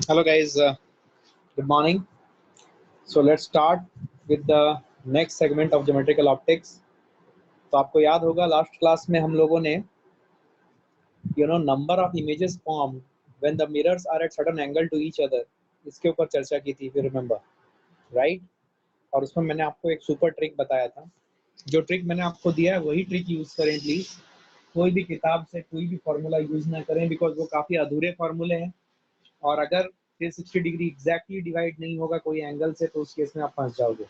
Hello guys, good morning. So let's start with the next segment of geometrical optics. तो आपको याद होगा last class में हम लोगों ने number of images formed when the mirrors are at certain angle to each other, इसके ऊपर चर्चा की थी, if you remember, right? और उसमें मैंने आपको एक सुपर ट्रिक बताया था. जो ट्रिक मैंने आपको दिया है वही ट्रिक यूज करें प्लीज. कोई भी किताब से कोई भी फॉर्मूला यूज ना करें, बिकॉज वो काफी अधूरे फॉर्मूले हैं. और अगर 360 डिग्री एग्जैक्टली डिवाइड नहीं होगा कोई एंगल से तो उस केस में आप फंस जाओगे.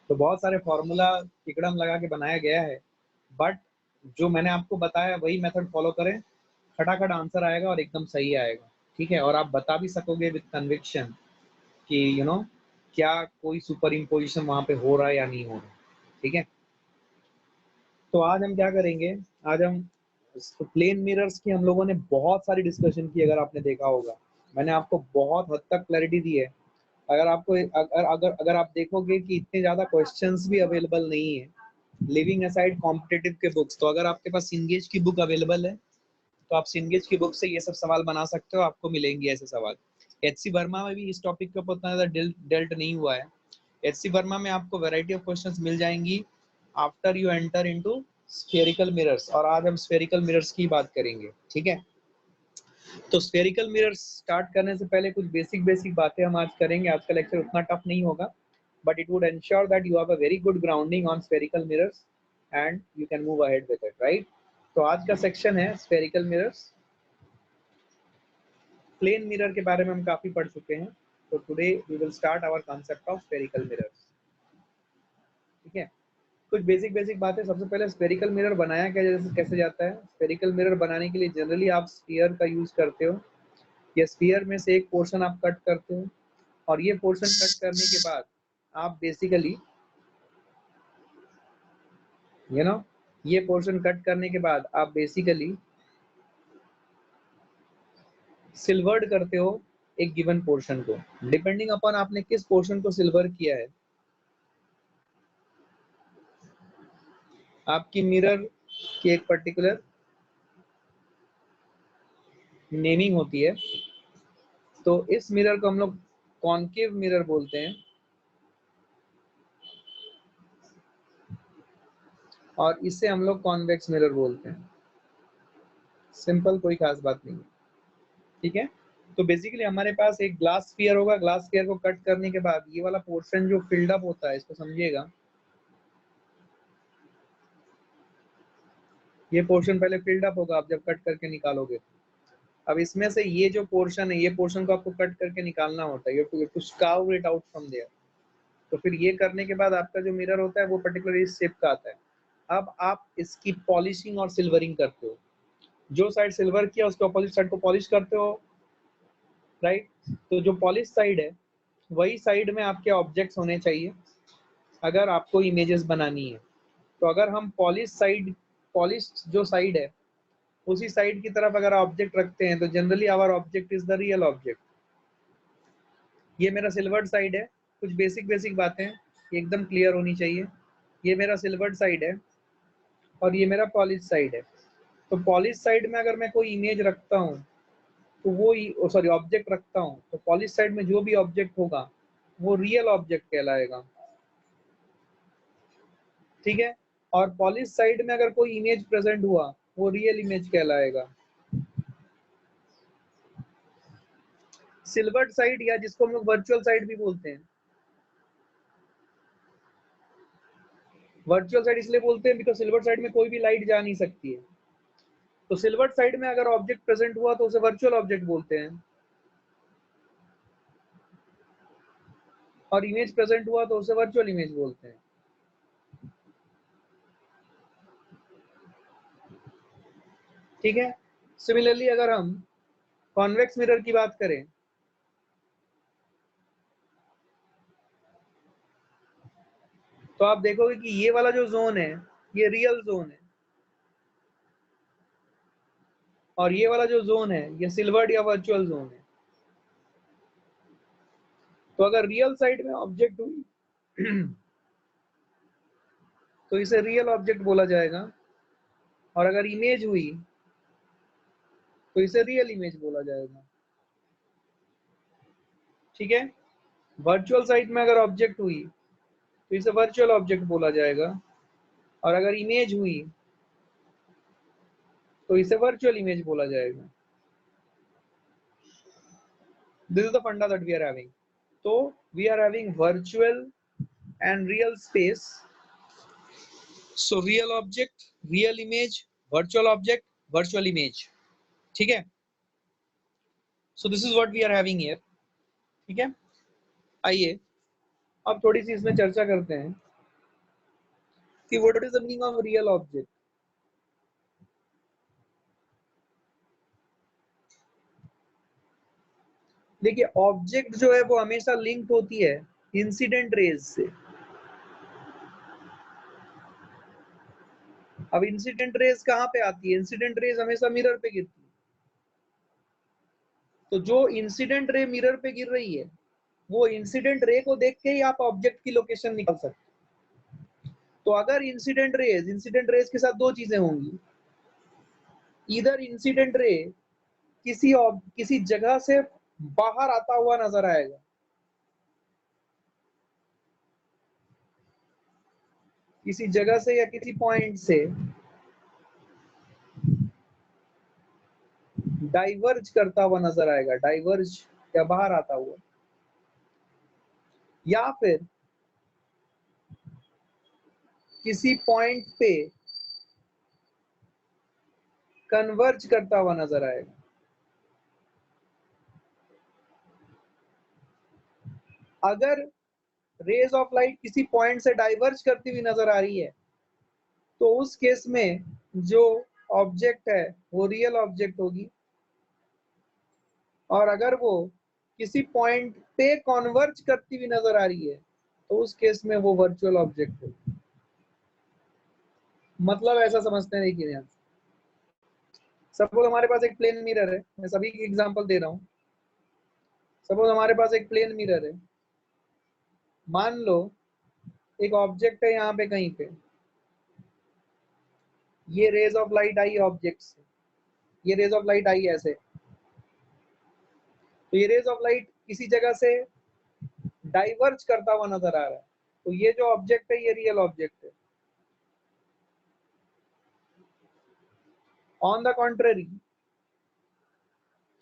तो बहुत सारे फॉर्मूला टिकड़म लगा के बनाया गया है, बट जो मैंने आपको बताया वही मेथड फॉलो करें, खटाखट आंसर आएगा और एकदम सही आएगा. ठीक है, और आप बता भी सकोगे विद कन्विक्शन कि क्या कोई सुपर इम्पोजिशन वहां पे हो रहा है या नहीं हो रहा. ठीक है, तो आज हम क्या करेंगे, आज हम प्लेन मिरर्स की हम लोगों ने बहुत सारी डिस्कशन की. अगर आपने देखा होगा मैंने आपको बहुत हद तक क्लैरिटी दी है. अगर आपको अगर आप देखोगे कि इतने ज्यादा क्वेश्चंस भी अवेलेबल नहीं है लिविंग असाइड कॉम्पिटिटिव के बुक्स, तो अगर आपके पास सिंगेज की बुक अवेलेबल है तो आप सिंगेज की बुक से ये सब सवाल बना सकते हो, आपको मिलेंगे ऐसे सवाल. एचसी वर्मा में भी इस टॉपिक के ऊपर उतना ज्यादा डेल्ट नहीं हुआ है. एचसी वर्मा में आपको वैरायटी ऑफ क्वेश्चंस मिल जाएंगी after you enter into spherical mirrors, और आज हम स्फेरिकल मिरर्स की बात करेंगे. ठीक है, तो स्फेरिकल मिरर्स स्टार्ट करने से पहले कुछ बेसिक बातें हम आज करेंगे. आज का लेक्चर उतना टफ नहीं होगा, but it would ensure that you have a very good grounding on spherical mirrors and you can move ahead with it, right? तो आज का सेक्शन है spherical mirrors. प्लेन मिरर के बारे में हम काफी पढ़ चुके हैं, तो today we will start our concept of spherical mirrors. ठीक है, कुछ बेसिक बातें. सबसे पहले स्फेरिकल मिरर बनाया कैसे जाता है. स्फेरिकल मिरर बनाने के लिए जनरली आप स्फीयर का यूज करते हो, या स्फीयर में से एक पोर्शन आप कट करते हो, और ये पोर्शन कट करने के बाद आप बेसिकली ये पोर्शन कट करने के बाद आप बेसिकली सिल्वर्ड करते हो एक गिवन पोर्शन को, डिपेंडिंग अपॉन आपने किस पोर्शन को सिल्वर किया है. आपकी मिरर की एक पर्टिकुलर नेमिंग होती है. तो इस मिरर को हम लोग कॉन्केव मिरर बोलते हैं, और इसे हम लोग कॉन्वेक्स मिरर बोलते हैं. सिंपल, कोई खास बात नहीं. ठीक है, तो बेसिकली हमारे पास एक ग्लास स्फीयर होगा. ग्लास स्फीयर को कट करने के बाद ये वाला पोर्शन जो फिल्ड अप होता है, इसको समझिएगा, ये पोर्शन पहले फिल्ड अप होगा आप जब कट करके निकालोगे. अब इसमें से ये जो पोर्शन है, ये पोर्शन को आपको कट करके निकालना होता है. You have to carve it out from there. तो फिर ये करने के बाद आपका जो मिरर होता है वो पर्टिकुलर इस शेप का आता है. अब आप इसकी पॉलिशिंग और सिल्वरिंग करते हो. जो साइड सिल्वर किया उसके अपोजिट साइड को पॉलिश करते हो, राइट. तो जो पॉलिश साइड है वही साइड में आपके ऑब्जेक्ट्स होने चाहिए अगर आपको इमेजेस बनानी है. तो अगर हम पॉलिश जो साइड है उसी साइड की तरफ अगर ऑब्जेक्ट रखते हैं तो generally our object is the real object. ये मेरा सिल्वर्ड साइड है. कुछ बेसिक बातें एकदम क्लियर होनी चाहिए. ये मेरा सिल्वर्ड साइड है और ये मेरा पॉलिश साइड है. तो पॉलिश साइड में अगर मैं कोई इमेज रखता हूँ तो वो सॉरी ऑब्जेक्ट रखता हूँ, तो पॉलिश साइड में जो भी ऑब्जेक्ट होगा वो रियल ऑब्जेक्ट कहलाएगा. ठीक है, और पॉलिश साइड में अगर कोई इमेज प्रेजेंट हुआ वो रियल इमेज कहलाएगा. सिल्वर्ड साइड, या जिसको हम लोग वर्चुअल साइड भी बोलते हैं. वर्चुअल साइड इसलिए बोलते हैं बिकॉज सिल्वर्ड साइड में कोई भी लाइट जा नहीं सकती है. तो सिल्वर्ड साइड में अगर ऑब्जेक्ट प्रेजेंट हुआ तो उसे वर्चुअल ऑब्जेक्ट बोलते हैं, और इमेज प्रेजेंट हुआ तो उसे वर्चुअल इमेज बोलते हैं. ठीक है, सिमिलरली अगर हम कॉन्वेक्स मिरर की बात करें तो आप देखोगे कि ये वाला जो जोन है ये रियल जोन है, और ये वाला जो जोन है ये सिल्वर्ड या वर्चुअल जोन है. तो अगर रियल साइड में ऑब्जेक्ट हुई तो इसे रियल ऑब्जेक्ट बोला जाएगा, और अगर इमेज हुई तो इसे रियल इमेज बोला जाएगा. ठीक है। वर्चुअल साइट में अगर ऑब्जेक्ट हुई तो इसे वर्चुअल ऑब्जेक्ट बोला जाएगा, और अगर इमेज हुई तो इसे वर्चुअल इमेज बोला जाएगा। This is the funda that we are having. तो we are having virtual and real space. So real object, real image, virtual object, virtual image. ठीक है। So this is what we are having here. ठीक है। आइए अब थोड़ी सी इसमें चर्चा करते हैं कि what is the meaning of real object. देखिए, ऑब्जेक्ट जो है वो हमेशा लिंक्ड होती है इंसिडेंट रेज से। अब इंसिडेंट रेज कहाँ पे आती है? इंसिडेंट रेज हमेशा मिरर पे गिरती है। तो जो इंसिडेंट रे मिरर पे गिर रही है, वो इंसिडेंट रे को देख के ही आप ऑब्जेक्ट की लोकेशन निकाल सकते हैं। तो अगर इंसिडेंट रेज के साथ दो चीजें होंगी। इधर इंसिडेंट रे किसी जगह से बाहर आता हुआ नजर आएगा, किसी जगह से या किसी पॉइंट से डाइवर्ज करता हुआ नजर आएगा, डाइवर्ज या बाहर आता हुआ, या फिर किसी पॉइंट पे कन्वर्ज करता हुआ नजर आएगा। अगर रेज ऑफ लाइट किसी पॉइंट से डाइवर्ज करती हुई नजर आ रही है, तो उस केस में जो ऑब्जेक्ट है वो रियल ऑब्जेक्ट होगी, और अगर वो किसी पॉइंट पे कन्वर्ज करती हुई नजर आ रही है तो उस केस में वो वर्चुअल ऑब्जेक्ट होगी। मतलब ऐसा समझते हैं, देखिए ध्यान से। सपोज हमारे पास एक प्लेन मिरर है, मैं सभी की एग्जांपल दे रहा हूँ। सपोज हमारे पास एक प्लेन मिरर है, मान लो एक ऑब्जेक्ट है यहाँ पे कहीं पे, ये रेज ऑफ लाइट आई ऑब्जेक्ट से, ये रेज ऑफ लाइट आई ऐसे, तो ये रेज ऑफ लाइट किसी जगह से डाइवर्ज करता हुआ नजर आ रहा है, तो ये जो ऑब्जेक्ट है ये रियल ऑब्जेक्ट है। ऑन द कॉन्ट्ररी,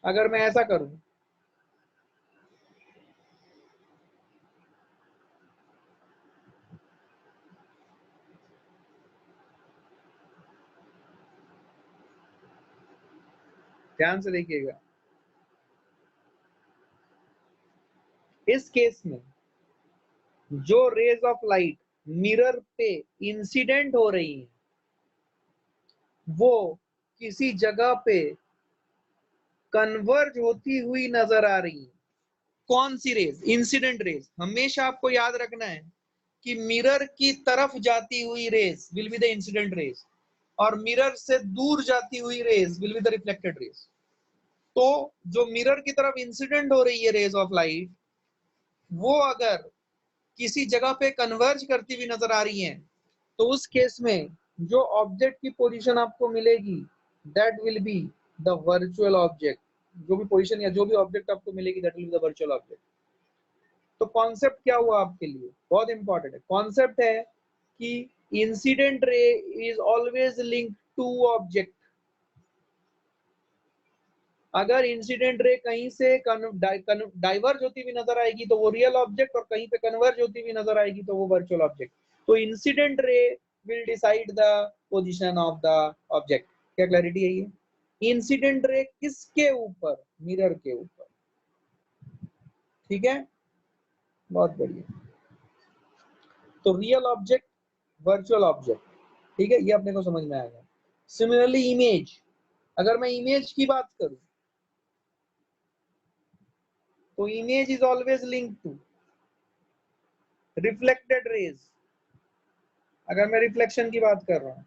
अगर मैं ऐसा करूं, ध्यान से देखिएगा, इस केस में जो रेज ऑफ लाइट मिरर पे इंसिडेंट हो रही है वो किसी जगह पे कन्वर्ज होती हुई नजर आ रही है। कौन सी रेज? Incident raise. हमेशा आपको याद रखना है कि मिरर की तरफ जाती हुई rays will be the incident rays, और मिरर से दूर जाती हुई rays will be the reflected rays. तो जो मिरर की तरफ इंसिडेंट हो रही है रेज ऑफ लाइट, वो अगर किसी जगह पे कन्वर्ज करती हुई नजर आ रही है, तो उस केस में जो ऑब्जेक्ट की पोजीशन आपको मिलेगी that will be the virtual object. जो भी पोजीशन या जो भी ऑब्जेक्ट आपको मिलेगी that will be the virtual object. तो कॉन्सेप्ट क्या हुआ आपके लिए? बहुत इंपॉर्टेंट है। कॉन्सेप्ट है कि incident ray is always linked to object. अगर इंसिडेंट रे कहीं से डाइवर्ज होती हुई नजर आएगी तो वो रियल ऑब्जेक्ट, और कहीं पे कन्वर्ज होती हुई नजर आएगी तो वो वर्चुअल ऑब्जेक्ट। तो incident ray will decide the position of the object. क्या क्लैरिटी है ये? इंसिडेंट रे किसके ऊपर? मिरर के ऊपर। ठीक है, बहुत बढ़िया। तो रियल ऑब्जेक्ट, वर्चुअल ऑब्जेक्ट, ठीक है, ये अपने को समझ में आएगा। सिमिलरली इमेज, अगर मैं इमेज की बात करूं तो image is always linked to reflected rays. अगर मैं रिफ्लेक्शन की बात कर रहा हूँ,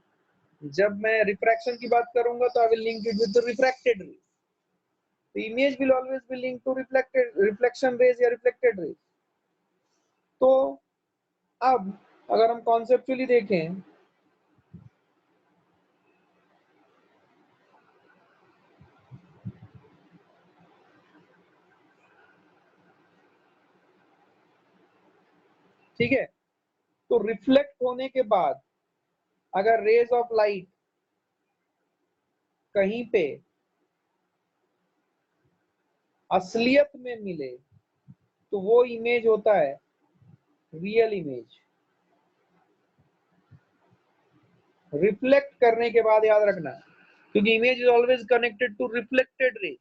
जब मैं रिफ्रैक्शन की बात करूंगा तो I will link it with refracted rays. तो image will always be linked to reflected reflection rays या रिफ्लेक्टेड रेज। तो अब अगर हम कॉन्सेप्चुअली देखें, ठीक है। तो रिफ्लेक्ट होने के बाद अगर रेज ऑफ लाइट कहीं पे असलियत में मिले तो वो इमेज होता है रियल इमेज। रिफ्लेक्ट करने के बाद याद रखना, क्योंकि image is always connected to reflected ray.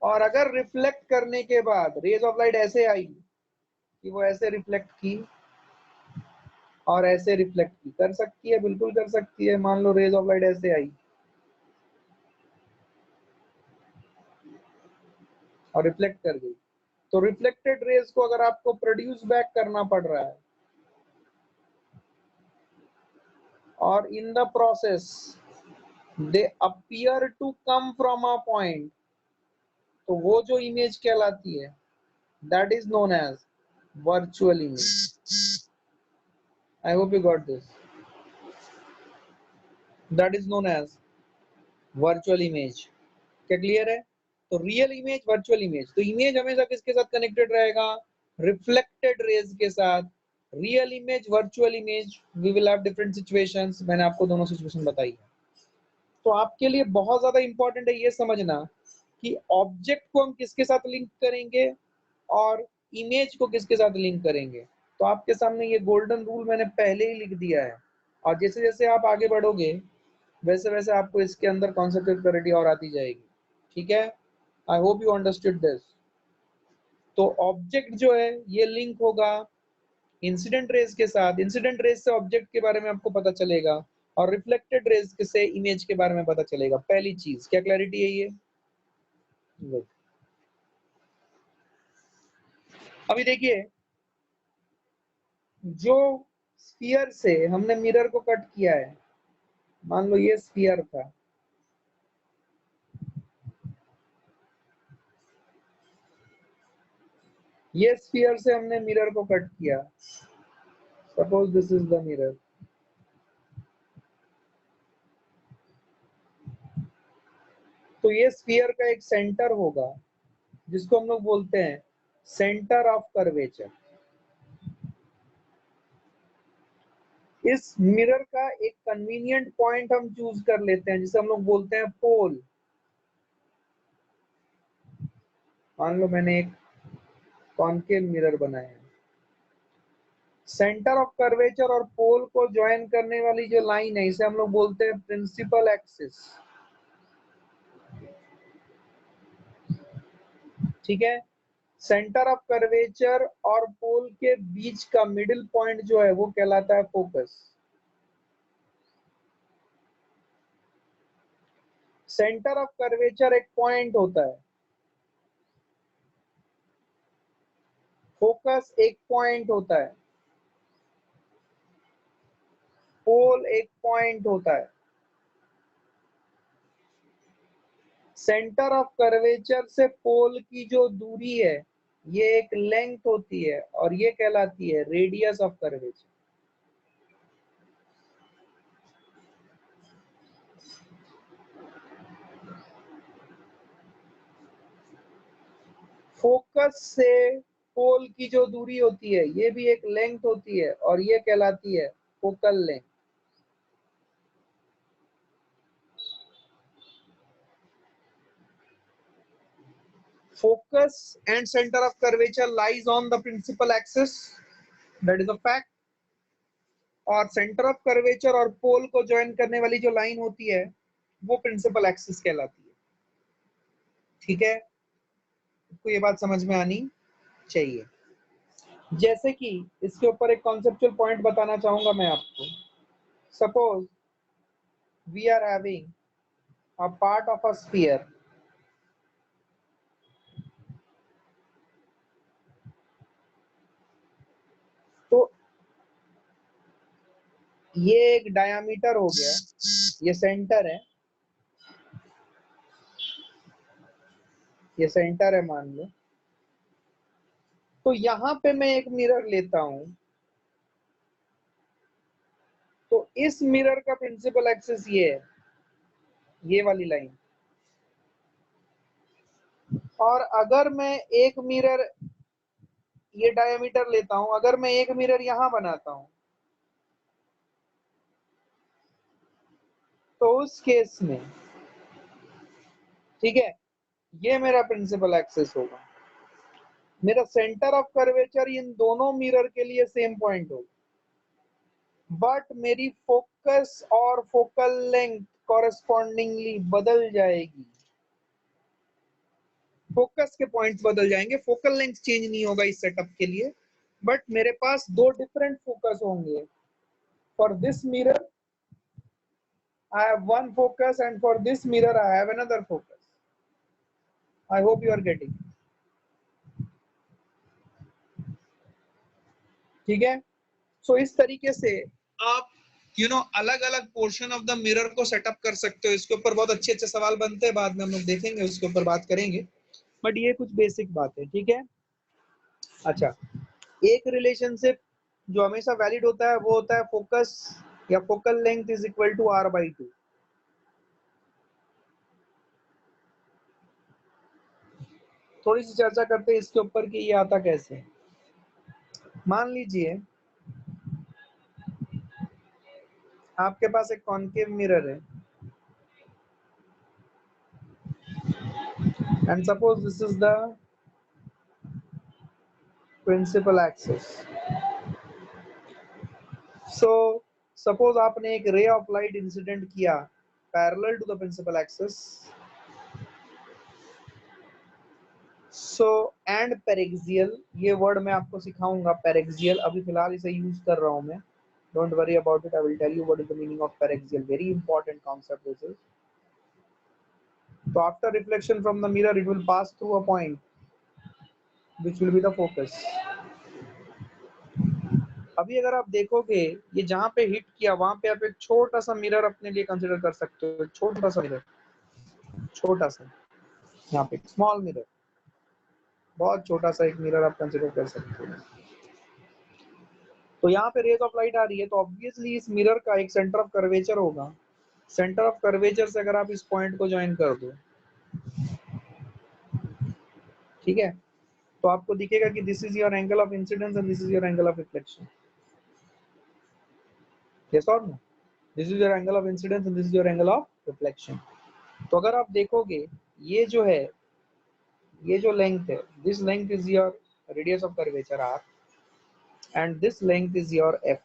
और अगर रिफ्लेक्ट करने के बाद रेज ऑफ लाइट ऐसे आई कि वो ऐसे रिफ्लेक्ट की और ऐसे रिफ्लेक्ट की, कर सकती है, बिल्कुल कर सकती है। मान लो रेज ऑफ लाइट ऐसे आई और रिफ्लेक्ट कर गई, तो रिफ्लेक्टेड रेज को अगर आपको प्रोड्यूस बैक करना पड़ रहा है और in the process they appear to come from a point, तो वो जो इमेज कहलाती है that is known as virtual image. I hope you got this. That is known as virtual image. क्या क्लियर है? तो रियल इमेज, वर्चुअल इमेज। तो image हमेशा किसके साथ कनेक्टेड रहेगा? रिफ्लेक्टेड रेज के साथ। Real image, virtual image, we will have different situations. मैंने आपको दोनों सिचुएशन बताई है। तो आपके लिए बहुत ज्यादा इंपॉर्टेंट है ये समझना कि ऑब्जेक्ट को हम किसके साथ लिंक करेंगे और इमेज को किसके साथ लिंक करेंगे। तो आपके सामने ये गोल्डन रूल मैंने पहले ही लिख दिया है, और जैसे जैसे आप आगे बढ़ोगे वैसे वैसे आपको इसके अंदर कॉन्सेप्चुअल क्लैरिटी और आती जाएगी। ठीक है, आई होप यू अंडरस्टूड दिस। तो ऑब्जेक्ट जो है ये लिंक होगा इंसिडेंट रेज के साथ। इंसिडेंट रेज से ऑब्जेक्ट के बारे में आपको पता चलेगा और रिफ्लेक्टेड रेज से इमेज के बारे में पता चलेगा। पहली चीज, क्या क्लैरिटी है ये? Good. अभी देखिए, जो स्फीयर से हमने मिरर को कट किया है, मान लो ये स्फीयर था, ये स्फीयर से हमने मिरर को कट किया। Suppose this is the mirror. तो ये स्फीयर का एक सेंटर होगा जिसको हम लोग बोलते हैं सेंटर ऑफ कर्वेचर। इस मिरर का एक कन्वीनियंट पॉइंट हम चूज कर लेते हैं जिसे हम लोग बोलते हैं पोल। मान लो मैंने एक कॉनकेव मिरर बनाया है, सेंटर ऑफ कर्वेचर और पोल को ज्वाइन करने वाली जो लाइन है इसे हम लोग बोलते हैं प्रिंसिपल एक्सिस। ठीक है, सेंटर ऑफ कर्वेचर और पोल के बीच का मिडिल पॉइंट जो है वो कहलाता है फोकस। सेंटर ऑफ कर्वेचर एक पॉइंट होता है, फोकस एक पॉइंट होता है, पोल एक पॉइंट होता है। सेंटर ऑफ कर्वेचर से पोल की जो दूरी है ये एक लेंथ होती है और ये कहलाती है रेडियस ऑफ कर्वेचर। फोकस से पोल की जो दूरी होती है ये भी एक लेंथ होती है और ये कहलाती है focal length. Focus and center of curvature lies on the principal axis, that is a fact। और सेंटर ऑफ कर्वेचर और पोल को ज्वाइन करने वाली जो लाइन होती है वो प्रिंसिपल एक्सिस कहलाती है। ठीक है, आपको ये बात समझ में आनी चाहिए। जैसे कि इसके ऊपर एक कॉन्सेप्चुअल पॉइंट बताना चाहूंगा मैं आपको। Suppose we are having a part of a sphere, तो ये एक डायामीटर हो गया, ये सेंटर है, ये सेंटर है मान लो। तो यहां पे मैं एक मिरर लेता हूं, तो इस मिरर का प्रिंसिपल एक्सिस ये है, ये वाली लाइन। और अगर मैं एक मिरर ये डायमीटर लेता हूं, अगर मैं एक मिरर यहां बनाता हूं तो उस केस में, ठीक है, ये मेरा प्रिंसिपल एक्सिस होगा, मेरा सेंटर ऑफ कर्वेचर इन दोनों मिरर के लिए सेम पॉइंट होगा, बट मेरी फोकस और फोकल लेंथ कॉरेस्पॉन्डिंगली बदल जाएगी, फोकस के पॉइंट्स बदल जाएंगे, फोकल लेंथ चेंज नहीं होगा इस सेटअप के लिए, बट मेरे पास दो डिफरेंट फोकस होंगे। For this mirror I have one focus and for this mirror I have another focus. I hope you are getting. ठीक है, सो इस तरीके से आप अलग अलग पोर्शन ऑफ द मिरर को सेटअप कर सकते हो। इसके ऊपर बहुत अच्छे अच्छे सवाल बनते हैं, बाद में हम लोग देखेंगे, उसके ऊपर बात करेंगे, बट ये कुछ बेसिक बात है। ठीक है, अच्छा, एक रिलेशनशिप जो हमेशा वैलिड होता है वो होता है फोकस या focal length is equal to r/2। थोड़ी सी चर्चा करते हैं इसके ऊपर कि ये आता कैसे। मान लीजिए आपके पास एक कॉन्केव मिरर है and suppose this is the principal axis. So suppose आपने एक ray of light incident किया parallel to the principal axis, so and paraxial, ये word मैं आपको सिखाऊंगा paraxial, अभी फिलहाल इसे यूज कर रहा हूं मैं, don't worry about it, I will tell you what is the meaning of paraxial, very important concept this is. So after reflection from the mirror it will pass through a point which will be the focus. अभी अगर आप देखोगे ये जहां पे hit किया वहां पे आप एक छोटा सा मिरर अपने लिए कंसीडर कर सकते हो, छोटा सा मिरर, छोटा सा, यहाँ पे स्मॉल मिरर, बहुत छोटा सा एक मिरर आप कंसीडर कर सकते हो। तो यहाँ पे रेज ऑफ लाइट आ रही है तो ऑब्वियसली इस मिरर का एक सेंटर ऑफ कर्वेचर होगा, सेंटर ऑफ कर्वेचर से अगर आप इस पॉइंट को ज्वाइन कर दो, ठीक है, तो आपको दिखेगा कि this is your angle of incidence and this is your angle of reflection. Yes or no? This is your angle of incidence and this is your angle of reflection. तो अगर आप देखोगे ये जो है, ये जो लेंथ है, this length is your radius of curvature r and this length is your f,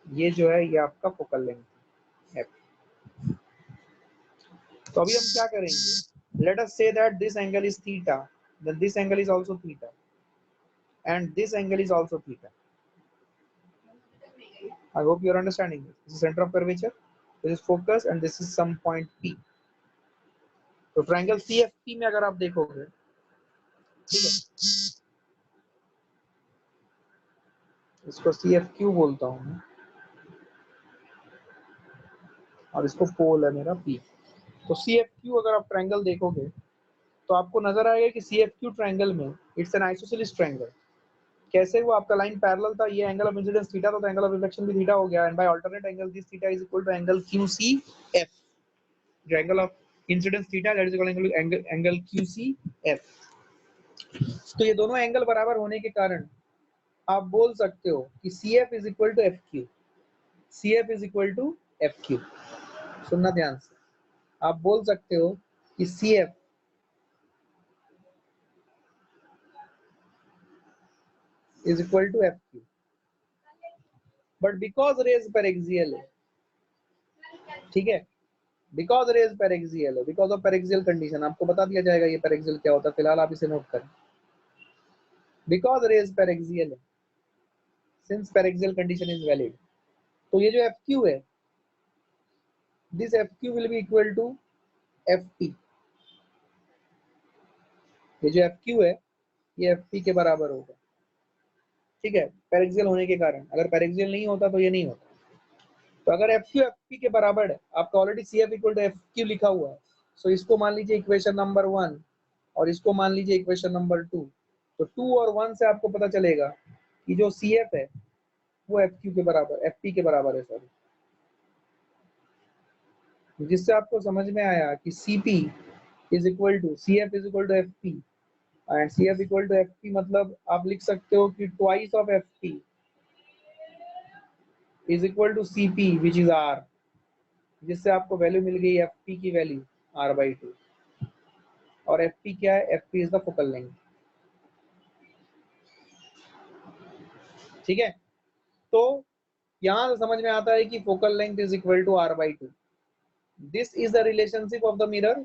ये जो है ये आपका फोकल लेंथ f। तो अभी हम क्या करेंगे, let us say that this angle is theta, then this angle is also theta and this angle is also theta. I hope you are understanding this. This is center of curvature, this is focus and this is some point P. तो triangle CFP में अगर आप देखोगे, ठीक है, इसको CFQ बोलता हूँ मैं और इसको पोल है मेरा P। तो CFQ अगर आप ट्रायंगल देखोगे तो आपको नजर आएगा कि CFQ ट्रायंगल में इट्स एन आइसोसेलेस ट्रायंगल। कैसे वो आपका लाइन पैरेलल था, ये एंगल ऑफ इंसिडेंस थीटा था तो एंगल ऑफ रिफ्लेक्शन भी थीटा हो गया, and by alternate angle this theta is equal to angle QCF, जो angle of incidence theta that is equal to angle QCF। तो ये दोनों एंगल बराबर होने के कारण आप बोल सकते हो कि CF is equal to FQ, CF is equal to FQ। सुनना ध्यान से, आप बोल सकते हो कि CF is equal to FQ, but because rays paraxial है, ठीक है, because rays paraxial है, because of paraxial condition, आपको बता दिया जाएगा ये paraxial क्या होता है, फिलहाल आप इसे नोट करें। because rays paraxial है, since paraxial condition is valid, तो ये जो FQ है, this FQ will be equal to FP, ये जो FQ है ये FP के बराबर होगा, ठीक है, पैरेक्सियल होने के कारण। अगर पैरेक्सियल नहीं होता तो ये नहीं होता। तो अगर FQ FP के बराबर है, आपका already CF equal to FQ लिखा हुआ है, सो इसको मान लीजिए इक्वेशन नंबर 1 और इसको मान लीजिए इक्वेशन नंबर 2। तो 2 और 1 से आपको पता चलेगा कि जो CF है वो FQ के बराबर, FP के बराबर है, सॉरी, जिससे आपको समझ में आया कि CP is equal to CF is equal to FP and C F equal to F P, मतलब आप लिख सकते हो कि twice of F P is equal to C P which is R, जिससे आपको वैल्यू मिल गई एफ पी की वैल्यू r/2। और एफ पी क्या है? F P is the focal length. ठीक है, तो यहां से समझ में आता है कि focal length is equal to r/2। This is the relationship of the mirror.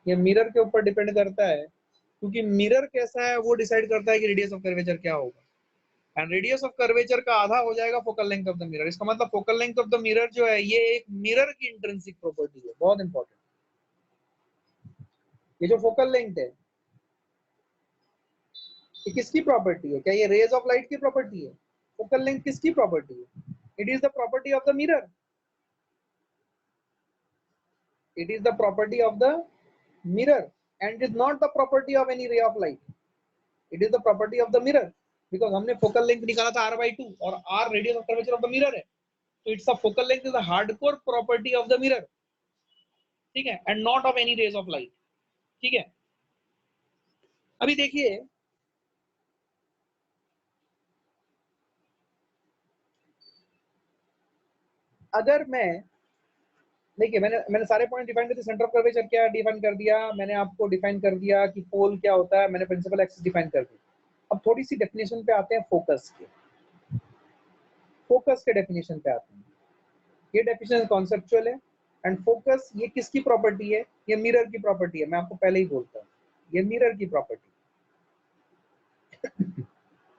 ये मिरर के ऊपर डिपेंड करता है, क्योंकि मिरर कैसा है वो डिसाइड करता है कि रेडियस ऑफ कर्वेचर क्या होगा। एंड रेडियस ऑफ कर्वेचर का आधा हो जाएगा focal length of the mirror. इसका मतलब focal length of the mirror जो है ये एक मिरर की इंट्रिंसिक प्रॉपर्टी है, बहुत इंपॉर्टेंट। ये जो फोकल लेंथ है ये किसकी प्रॉपर्टी है? क्या ये रेज ऑफ लाइट की प्रॉपर्टी है? फोकल लेंथ किसकी प्रॉपर्टी है? It is the property of the mirror. It is the property of the mirror and is not the property of any ray of light. It is the property of the mirror because हमने focal length निकाला था r/2 और r radius of curvature of the mirror है, तो it's a focal length is a hardcore property of the mirror, ठीक है, and not of any rays of light। ठीक है, अभी देखिए अगर मैं, देखिए मैंने सारे पॉइंट डिफाइन कर दिए। सेंटर ऑफ कर्वेचर क्या डिफाइन कर दिया मैंने, आपको डिफाइन कर दिया कि पोल क्या होता है, मैंने प्रिंसिपल एक्सिस डिफाइन कर दी। अब थोड़ी सी डेफिनेशन पे आते हैं, फोकस के डेफिनेशन पे आते हैं। ये डेफिनेशन कॉन्सेप्चुअल है एंड फोकस ये किसकी प्रॉपर्टी है? ये मिरर की प्रॉपर्टी है। मैं आपको पहले ही बोलता हूँ ये मिरर की property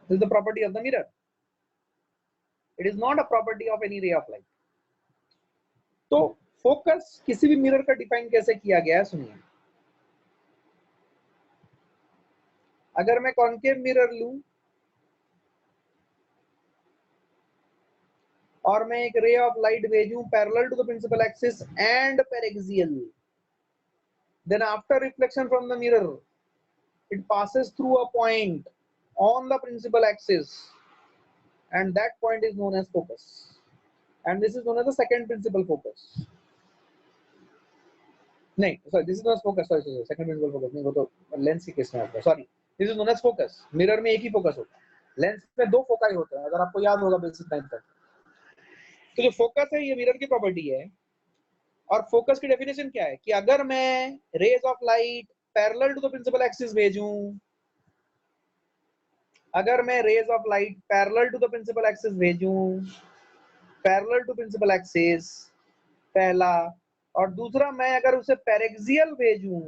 is the property of the mirror. It is not a property of any रे ऑफ लाइट। तो फोकस किसी भी मिरर का डिफाइन कैसे किया गया है सुनिए। अगर मैं कॉन्केव मिरर लूं और मैं एक रे ऑफ लाइट भेजूं parallel to the principal axis and paraxial, then after reflection from the mirror it passes through a point on the principal axis and that point is known as focus and this is known as the second principal focus। नहीं sorry, this is not focus, sorry second principal focus नहीं, वो तो lens के case में आता है। Sorry, this is known as focus. Mirror में एक ही फोकस होता है, लेंस में दो फोकाई होते हैं, अगर आपको याद होगा बेसिक टाइम तक। तो जो फोकस है ये मिरर की प्रॉपर्टी है। और फोकस की डेफिनेशन क्या है कि अगर मैं rays of light parallel to the principal axis भेजूं, अगर मैं rays of light parallel to the principal axis भेजूं, पैरेलल टू प्रिंसिपल एक्सिस पहला, और दूसरा मैं अगर उसे पेरेक्सियल भेजूं,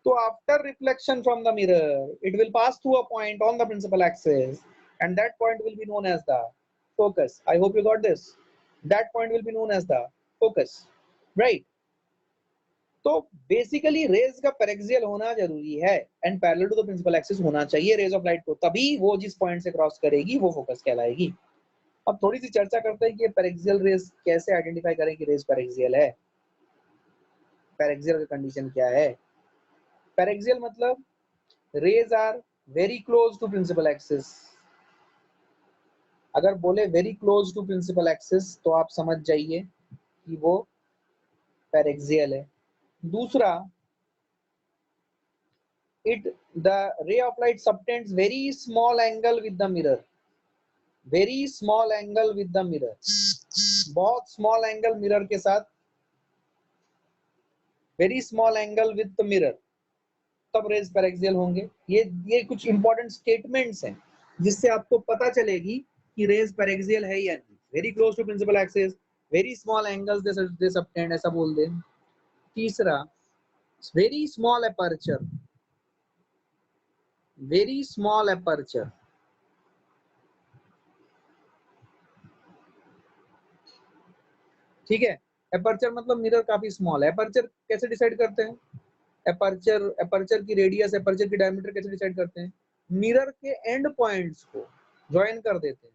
तो after reflection from the mirror it will pass through a point on the principal axis and that point will be known as the focus। I hope you got this। that point will be known as the focus, right। तो basically rays का paraxial होना जरूरी है and parallel to the principal axis होना चाहिए raise of light को, तभी वो जिस पॉइंट से क्रॉस करेगी वो फोकस कहलाएगी। अब थोड़ी सी चर्चा करते हैं कि पेरेक्सियल रेज कैसे आइडेंटिफाई करें कि रेज पेरेक्सियल है। पेरेक्सियल का कंडीशन क्या है? पेरेक्सियल मतलब rays are very close to principal axis. अगर बोले very close to principal axis तो आप समझ जाइए कि वो पेरेक्सियल है। दूसरा, it the ray of light subtends very small angle with the mirror, very small angle with the mirror, बहुत स्मॉल एंगल मिरर के साथ, very small angle with the mirror, तब रेज पेरेक्सियल होंगे। ये कुछ इंपॉर्टेंट स्टेटमेंट्स हैं जिससे आपको पता चलेगी कि रेज पेरेक्सियल है या नहीं। Very close to principal axis, very small angles they subtend, ऐसा बोल दें। तीसरा, very small aperture, very small aperture, ठीक है। अपर्चर मतलब मिरर काफी स्मॉल है। अपर्चर कैसे डिसाइड करते हैं? अपर्चर की रेडियस, अपर्चर की डायमीटर कैसे डिसाइड करते हैं? मिरर के एंड पॉइंट्स को ज्वाइन कर देते हैं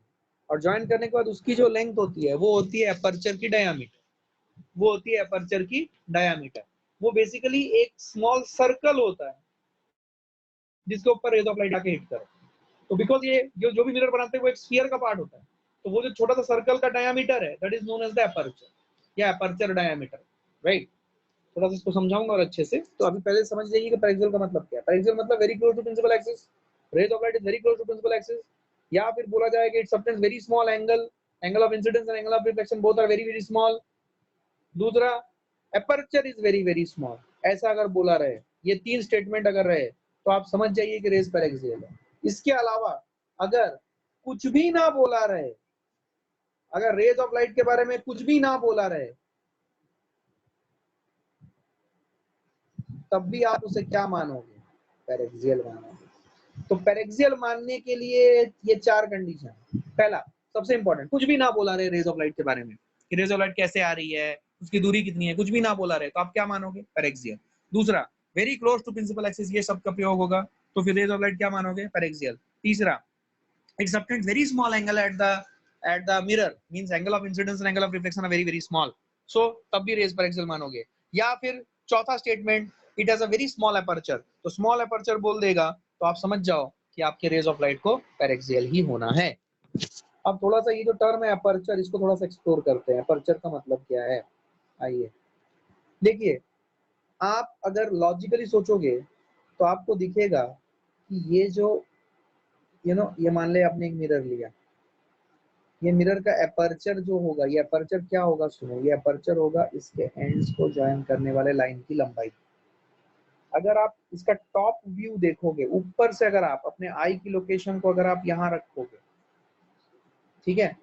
और ज्वाइन करने के बाद उसकी जो लेंथ होती है वो होती है अपर्चर की डायमीटर, वो होती है अपर्चर की डायमीटर। वो बेसिकली एक स्मॉल सर्कल होता है जिसके ऊपर रेज ऑफ लाइट आके हिट करे। तो बिकॉज ये जो भी मिरर बनाते हैं वो एक स्फीयर का पार्ट होता है, तो वो जो छोटा सा सर्कल का डायमीटर है that is known as the aperture या अपर्चर डायमीटर, राइट। थोड़ा सा इसको समझाऊंगा और अच्छे से। तो अभी पहले समझ जाइए कि पैरेक्सियल का मतलब क्या है। पैरेक्सियल मतलब very close to principal axis, rays of light is very close to principal axis, या फिर बोला जाए कि it subtends very small angle, angle of incidence and angle of reflection both are very very small. दूसरा, aperture is very very small. ऐसा अगर बोला रहे, ये तीन स्टेटमेंट अगर रहे, तो आप समझ जाइए कि रेज पैरेक्सियल है। इसके अलावा अगर कुछ भी ना बोला रहे, अगर रेज ऑफ लाइट के बारे में कुछ भी ना बोला रहे, तब भी आप उसे क्या मानोगे? पैरेक्सियल मानोगे। तो पैरेक्सियल मानने के लिए ये चार कंडीशन। पहला, सबसे इंपॉर्टेंट, कुछ भी ना बोला रहे रेज ऑफ लाइट के बारे में कि रेज ऑफ लाइट कैसे आ रही है, उसकी दूरी कितनी है, कुछ भी ना बोला रहे, तो आप क्या मानोगे? पैरेक्सियल। दूसरा, very close to principal axis, ये सब का प्रयोग होगा, तो फिर रेज ऑफ लाइट क्या मानोगे? पैरेक्सियल। तीसरा, it subtends very small angle at the mirror, means angle of incidence and angle of reflection are very very small, so तब भी रेज पैरेक्सियल मानोगे। या फिर चौथा statement, it has a very small aperture, तो small aperture बोल देगा तो आप समझ जाओ कि आपके रेज ऑफ लाइट को पैरेक्सियल ही होना है। अब थोड़ा सा ये जो टर्म है अपर्चर, इसको थोड़ा सा एक्सप्लोर करते हैं। अपर्चर का मतलब क्या है, आइए देखिए। आप अगर लॉजिकली सोचोगे तो आपको दिखेगा कि ये जो ये मान ले आपने एक मिरर लिया, ये मिरर का एपर्चर जो होगा, ये एपर्चर क्या होगा? सुनो, ये एपर्चर होगा इसके एंड्स को ज्वाइन करने वाले लाइन की लंबाई। अगर आप इसका टॉप व्यू देखोगे ऊपर से, अगर आप अपने आई की लोकेशन को अगर आप यहाँ रखोगे, ठीक है,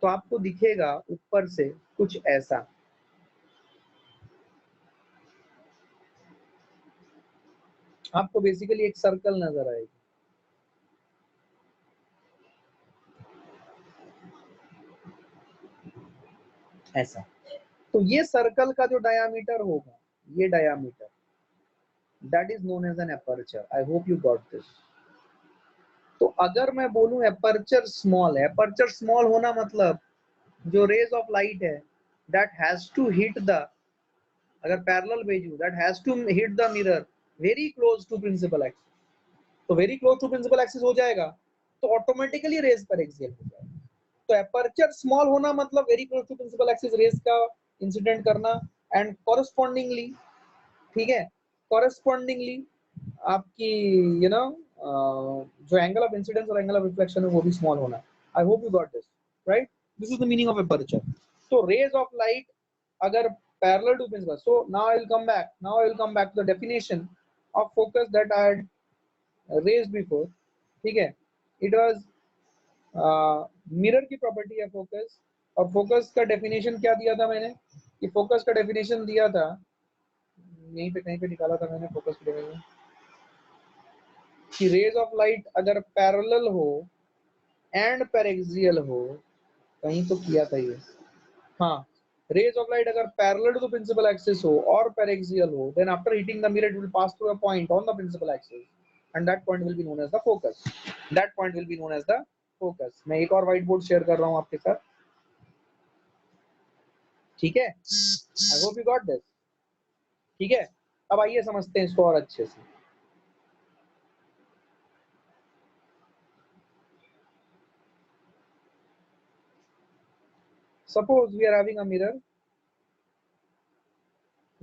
तो आपको दिखेगा ऊपर से कुछ ऐसा। आपको बेसिकली एक सर्कल नजर आएगी, ऐसा। तो ये सर्कल का जो डायामीटर होगा, ये diameter, that is known as an aperture. I hope you got this. तो अगर मैं बोलूं एपर्चर स्मॉल है, एपर्चर स्मॉल होना मतलब जो रेज ऑफ लाइट है that has to hit the, अगर पैरेलल भेजूं, that has to hit the mirror very close to principal axis, तो very close to principal axis हो जाएगा, तो ऑटोमेटिकली रेज पैरेक्सियल हो जाएगा। तो एपर्चर स्मॉल होना मतलब very close to principal axis rays का इंसिडेंट करना, एंड कॉरेस्पॉन्डिंगली, ठीक है, कॉरेस्पॉन्डिंगली आपकी यू नो जो एंगल ऑफ इंसिडेंस और एंगल ऑफ रिफ्लेक्शन है वो भी स्मॉल होना। I hope you got this, right? This is the meaning of aperture. तो रेज ऑफ लाइट अगर parallel to principal, so now I will come back to the definition of focus that I had raised before, ठीक है। It was mirror की property है focus, और focus का definition क्या दिया था मैंने? कि फोकस का डेफिनेशन दिया था, यहीं पे कहीं पे निकाला था मैंने फोकस के डेफिनेशन, कि रेज ऑफ लाइट अगर पैरेलल हो एंड पैरेक्सियल हो, कहीं तो किया था ये, हाँ, rays of light अगर parallel to the principal axis हो और paraxial हो, then after hitting the mirror it will pass through a point on the principal axis and that point will be known as the focus. That point will be known as the focus. मैं एक और white board share कर रहा हूँ आपके साथ, ठीक है? I hope you got this, ठीक है? अब आइए समझते हैं इसको और अच्छे से। Suppose we are having a mirror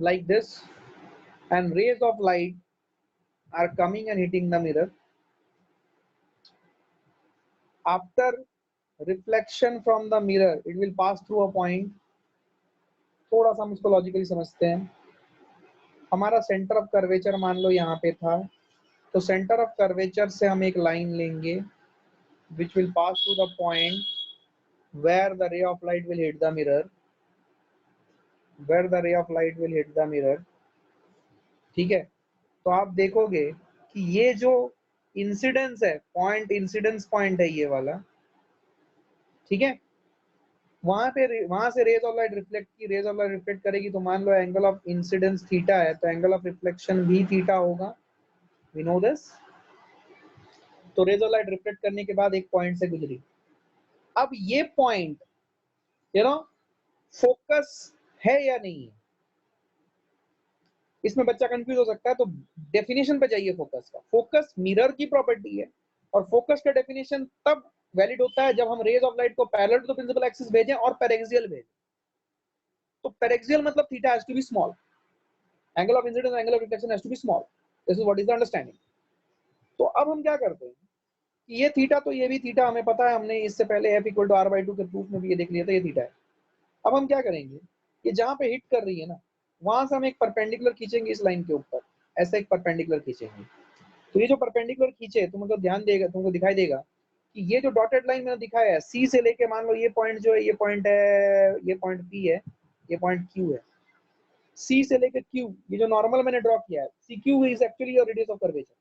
like this and rays of light are coming and hitting the mirror. After reflection from the mirror, it will pass through a point. थोड़ा सा हम इसको लॉजिकली समझते हैं। हमारा सेंटर ऑफ कर्वेचर मान लो यहाँ पे था, तो सेंटर ऑफ कर्वेचर से हम एक लाइन लेंगे which will pass through the point where the ray of light will hit the mirror, where the ray of light will hit the mirror, ठीक है। तो आप देखोगे कि ये जो इंसिडेंस है, पॉइंट, इंसिडेंस पॉइंट है ये वाला, ठीक है, वहां से रेज ऑफ लाइट रिफ्लेक्ट की, रेज ऑफ लाइट रिफ्लेक्ट करेगी, तो मान लो एंगल ऑफ इंसिडेंस थीटा है, तो एंगल ऑफ रिफ्लेक्शन भी थीटा होगा, वी नो दिस। तो रेज ऑफ लाइट रिफ्लेक्ट करने के बाद एक पॉइंट से गुजरी, अब ये पॉइंट फोकस है या नहीं है, इसमें बच्चा कंफ्यूज हो सकता है। तो डेफिनेशन पे जाइए फोकस का। फोकस मिरर की प्रॉपर्टी है, और फोकस का डेफिनेशन तब वैलिड होता है जब हम रेज ऑफ लाइट को parallel to the principal axis भेजें और पैरेक्सियल भेजें। तो पैरेक्सियल मतलब theta has to be small, angle of incidence angle of reflection has to be small, this is what is the understanding. तो अब हम क्या करते हैं कि ये थीटा, तो ये भी थीटा हमें पता है, हमने इससे पहले F equal to R by two के प्रूफ में भी ये देख लिया था, ये थीटा है। अब हम क्या करेंगे कि जहां पे हिट कर रही है ना, वहां से हम एक परपेंडिकुलर खींचेंगे इस लाइन के ऊपर, ऐसा एक परपेंडिकुलर खींचेंगे। तो ये जो परपेंडिकुलर खींचे तुमको ध्यान देगा, तुमको दिखाई देगा कि ये जो डॉटेड लाइन मैंने दिखाया है, सी से लेके मान लो ये पॉइंट जो है, ये पॉइंट है, ये पॉइंट पी है, ये पॉइंट क्यू है, सी से लेकर क्यू, ये जो नॉर्मल मैंने ड्रॉ किया है, C Q is actually your radius of curvature.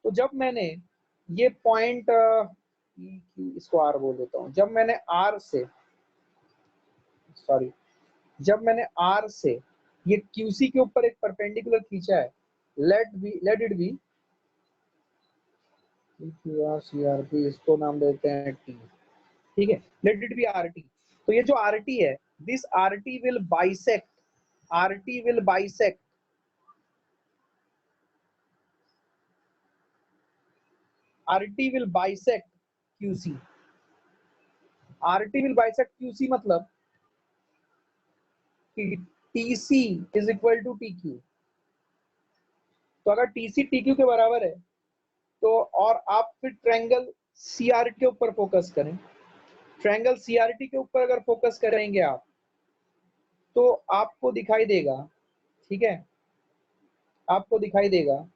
तो जब मैंने ये पॉइंट इसको आर बोल देता हूँ, जब मैंने आर से, सॉरी, जब मैंने आर से ये क्यूसी के ऊपर एक परपेंडिकुलर खींचा है, let it be C R P, इसको नाम देते हैं टी, ठीक है, let it be R T. तो ये जो आर टी है, this R T will bisect, R T will bisect, RT will bisect QC, RT will bisect QC मतलब कि TC is equal to TQ। तो अगर TC TQ के बराबर है तो, और आप फिर ट्रायंगल CRT के ऊपर फोकस करें, ट्रायंगल CRT के ऊपर अगर फोकस करेंगे आप, तो आपको दिखाई देगा, ठीक है, आपको दिखाई देगा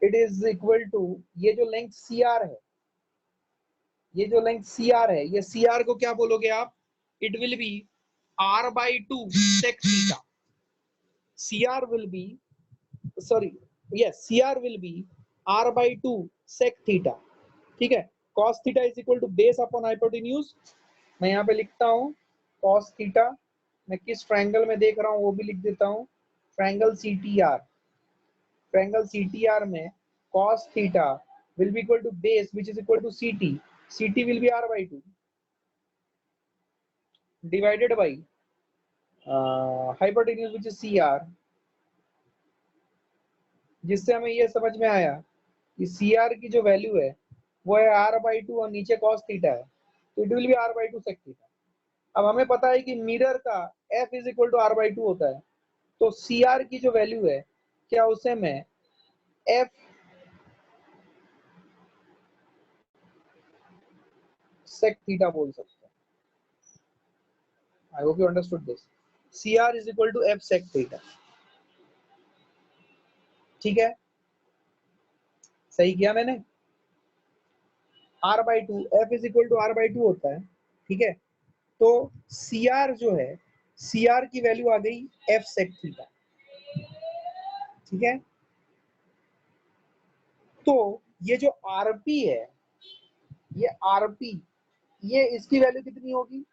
इट इज इक्वल टू, ये जो लेंथ CR है, ये जो लेंथ CR है, ये CR को क्या बोलोगे आप, it will be R/2 sec theta। CR will be, sorry, yes, CR will be R/2 sec theta, ठीक है। cos theta is equal to base upon hypotenuse, मैं यहाँ पे लिखता हूँ cos theta, मैं किस ट्रायंगल में देख रहा हूँ वो भी लिख देता हूँ, ट्रायंगल CTR, ट्रायंगल CTR में cos theta will be equal to base which is equal to CT, CT will be R/2 divided by hypotenuse which is CR, जिससे हमें ये समझ में आया कि CR की जो वैल्यू है वो है R/2 और नीचे cos थीटा है, तो it will be R/2 sec theta. अब हमें पता है कि मिरर का F is equal to R/2 होता है, तो CR की जो वैल्यू है, क्या उसे मैं F sec थीटा बोल सकता हूँ। I hope you understood this. CR is equal to F sec theta, ठीक है, सही किया मैंने। R/2, F is equal to R/2 होता है, ठीक है। तो CR जो है, CR की वैल्यू आ गई F sec थीटा, ठीक है। तो ये जो RP है, ये RP, ये इसकी वैल्यू कितनी होगी,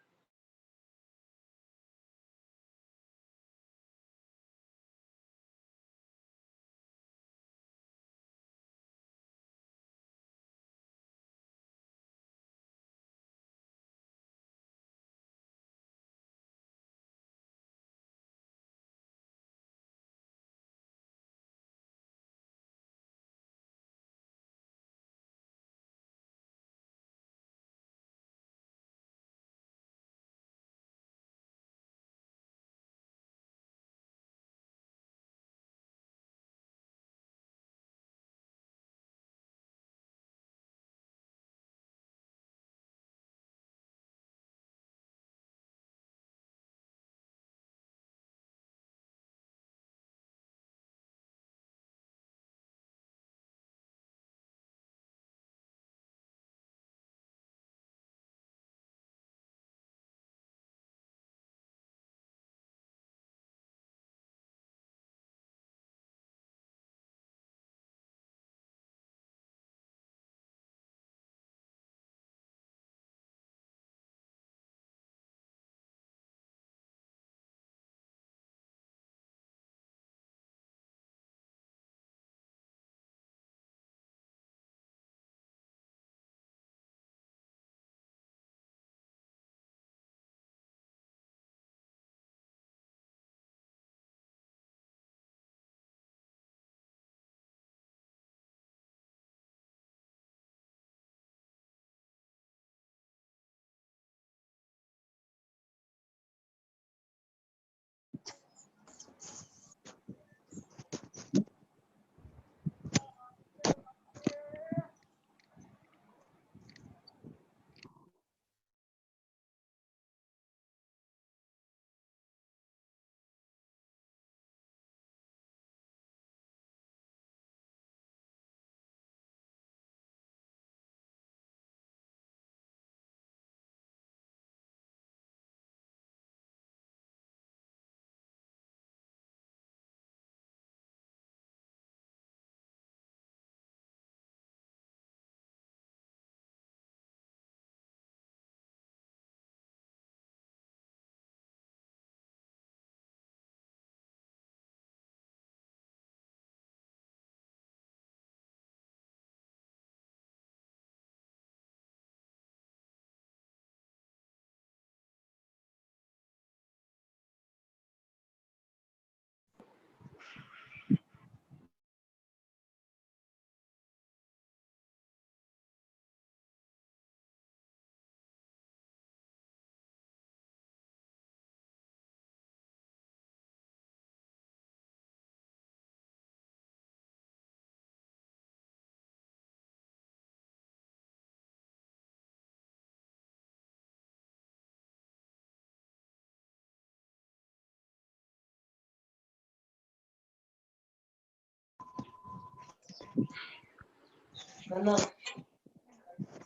है ना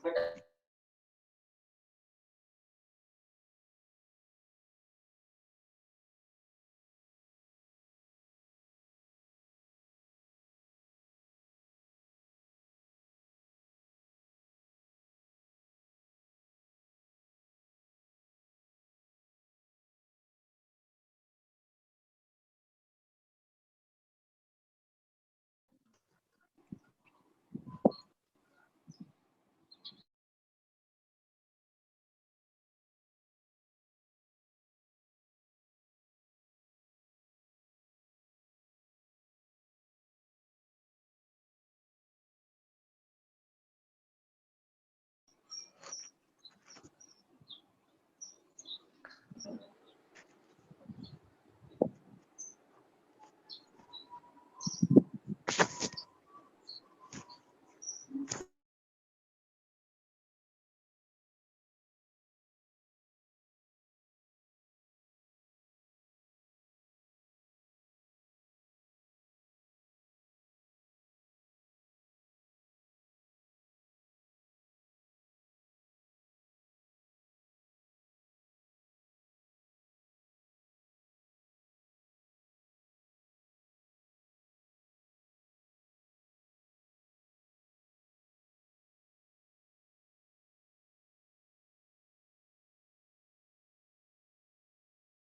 बेटा